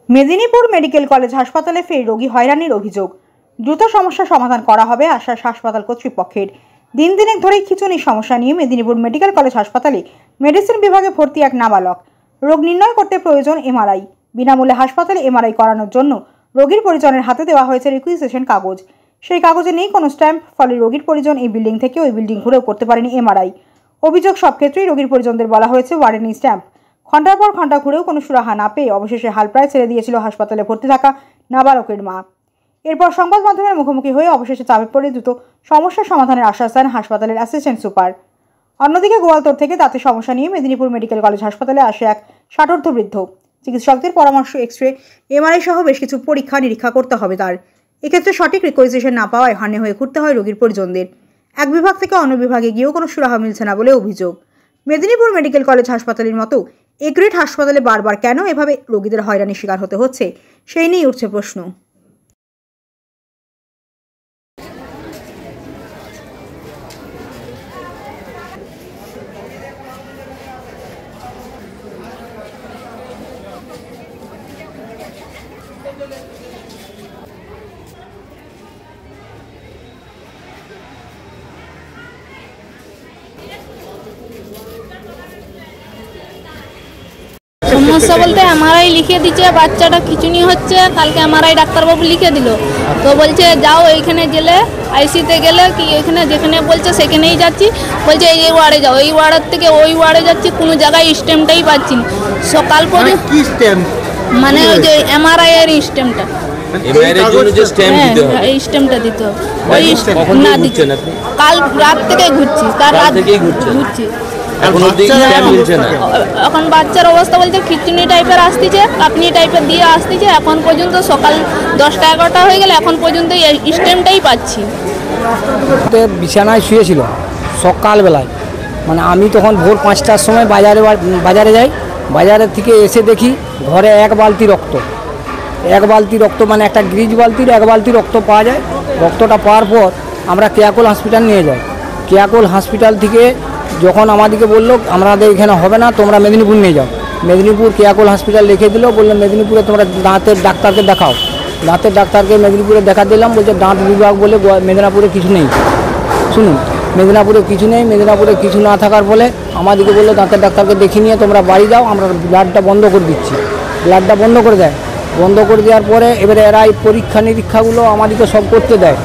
Medinipur medical college হাসপাতালে ফের রোগী হয়রানির অভিযোগ। দ্রুত সমস্যা সমাধান করা হবে আশ্বাস হাসপাতাল কর্তৃপক্ষের। দিন দিনেক ধরেই খিঁচুনির সমস্যা নিয়ে মেদিনীপুর মেডিকেল কলেজ হাসপাতালে মেডিসিন বিভাগে ভর্তি এক নাবালক। রোগ নির্ণয় করতে প্রয়োজন এমআরআই। বিনামূল্যে হাসপাতালে এমআরআই করানোর জন্য রোগীর পরিজনের হাতে দেওয়া হয়েছে রিকুইজিশন কাগজ। সেই কাগজে নেই কোনো স্ট্যাম্প, ফলে রোগীর পরিজন এই বিল্ডিং থেকে ওই বিল্ডিং ঘুরেও করতে পারেনি এমআরআই। অভিযোগ, সব ক্ষেত্রেই রোগীর পরিজনদের বলা হয়েছে ওয়ারেন্টি স্ট্যাম্প। ঘন্টার পর ঘন্টা ঘুরেও কোনো সুরাহা না পেয়ে অবশেষে হাল প্রায় ছেড়ে দিয়েছিল হাসপাতালে ভর্তি থাকা নাবালকের মা। এরপর সংবাদ মাধ্যমের মুখোমুখি হয়ে অবশেষে চাপে পড়ে দ্রুত সমস্যার সমাধানের আশ্বাস দেন হাসপাতালের অ্যাসিস্ট্যান্ট সুপার। অন্যদিকে গোয়ালতোড় থেকে দাঁতের সমস্যা নিয়ে মেদিনীপুর মেডিকেল কলেজ হাসপাতালে আসে এক 60ঊর্ধ্ব বৃদ্ধ। চিকিৎসকদের পরামর্শ এক্স-রে, এমআরআই সহ বেশ কিছু পরীক্ষা নিরীক্ষা করতে হবে তার। এক্ষেত্রে সঠিক রিকুইজিশন না পাওয়ায় হান্নে হয়ে ঘুরতে হয় রোগীর পরিজনদের। এক বিভাগ থেকে অন্য বিভাগে গিয়েও কোনো সুরাহা মিলছে না বলে অভিযোগ। মেদিনীপুর মেডিকেল কলেজ হাসপাতালের মতো এ গ্রেড হাসপাতালে বারবার কেন এভাবে রোগীদের হয়রানির শিকার হতে হচ্ছে, সেই নিয়ে উঠছে প্রশ্ন। সমস্যা বলতে এমআরআই লিখে দিচ্ছে, বাচ্চাটা খিচুনি হচ্ছে, কালকে এমআরআই ডাক্তারবাবু লিখে দিল। তো বলছে যাও এইখানে গেলে আইসিতে গেলে কি এখানে যেখানে বলছে সেখানেই যাচ্ছি, বলছে এই ওয়ার্ডে যাও, এই ওয়ার্ডের থেকে ওই ওয়ার্ডে যাচ্ছি, কোনো জায়গায় স্ট্যাম্পটাই পাচ্ছি না। সকাল পর্যন্ত কি স্ট্যাম্প মানে ওই যে এমআরআই এর স্ট্যাম্পটা, এই স্ট্যাম্পটা দিতে হবে। ওই না দিচ্ছে না, কাল রাত থেকে ঘুরছি, কাল রাত থেকেই ঘুরছি। এখন বাচ্চার অবস্থা বলতে খিচুনি টাইপের আসতেছে, কাঁপনি টাইপের দিয়ে আসতেছে। এখন পর্যন্ত সকাল 10টা-11টা হয়ে গেলে এখন পর্যন্ত স্ট্যাম্পটাই পাচ্ছি। বিছানায় শুয়েছিল সকালবেলায়, মানে আমি তখন ভোর 5টার সময় বাজারে যাই। বাজারের থেকে এসে দেখি ঘরে এক বালতি রক্ত, মানে একটা গ্রিজ বালতির 1 বালতি রক্ত পাওয়া যায়। রক্তটা পাওয়ার পর আমরা কেয়াকোল হসপিটাল নিয়ে যাই। কেয়াকোল হসপিটাল থেকে যখন আমাদেরকে বললো আমাদের এখানে হবে না, তোমরা মেদিনীপুর নিয়ে যাও। মেদিনীপুর কেয়াকোল হসপিটাল লিখে দিল, বললো মেদিনীপুরে তোমরা দাঁতের ডাক্তারকে দেখাও। দাঁতের ডাক্তারকে মেদিনীপুরে দেখা দিলাম, বলছে দাঁত বিভাগ বলে মেদিনীপুরে কিছু নেই। শুনুন, মেদিনীপুরে কিছু নেই। মেদিনীপুরে কিছু না থাকার ফলে আমাদেরকে বললো দাঁতের ডাক্তারকে দেখিয়ে নিয়ে তোমরা বাড়ি যাও, আমরা ব্লাডটা বন্ধ করে দিচ্ছি। ব্লাডটা বন্ধ করে দেয়। বন্ধ করে দেওয়ার পরে এবারে এরা এই পরীক্ষা নিরীক্ষাগুলো আমাদেরকে সব করতে দেয়।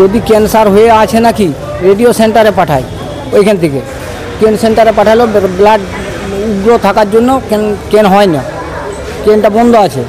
যদি ক্যান্সার হয়ে আছে নাকি রেডিও সেন্টারে পাঠায়, ওইখান থেকে কেন সেন্টারে পাঠালো। ব্লাড উগ্র থাকার জন্য কেন হয় না, কেনটা বন্ধ আছে।